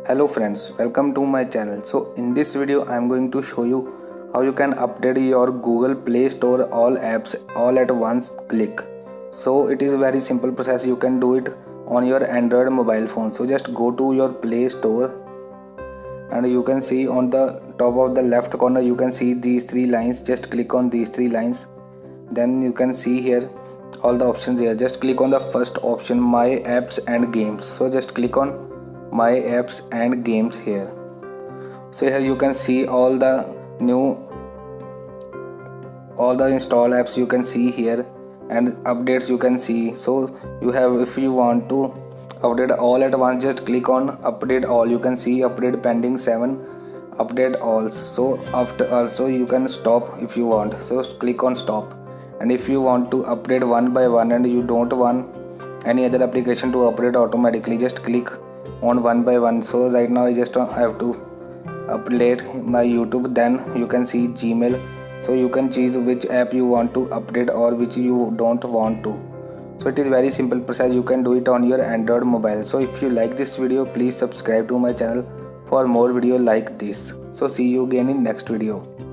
Hello friends, welcome to my channel. So in this video I am going to show you how you can update your Google Play Store all apps all at once click. So it is a very simple process. You can do it on your Android mobile phone. So just go to your Play Store and you can see on the top of the left corner you can see these three lines. Just click on these three lines. Then you can see here all the options here. Just click on the first option, my apps and games. So just click on my apps and games here. So here you can see all the install apps you can see here, and updates you can see. So you have, if you want to update all at once, just click on update all. You can see update pending 7, update all. So after also you can stop if you want. So click on stop. And if you want to update one by one and you don't want any other application to update automatically, just click on one by one. So right now I just have to update my YouTube. Then you can see Gmail. So you can choose which app you want to update or which you don't want to. So it is very simple process. You can do it on your Android mobile. So if you like this video, please subscribe to my channel for more video like this. So see you again in next video.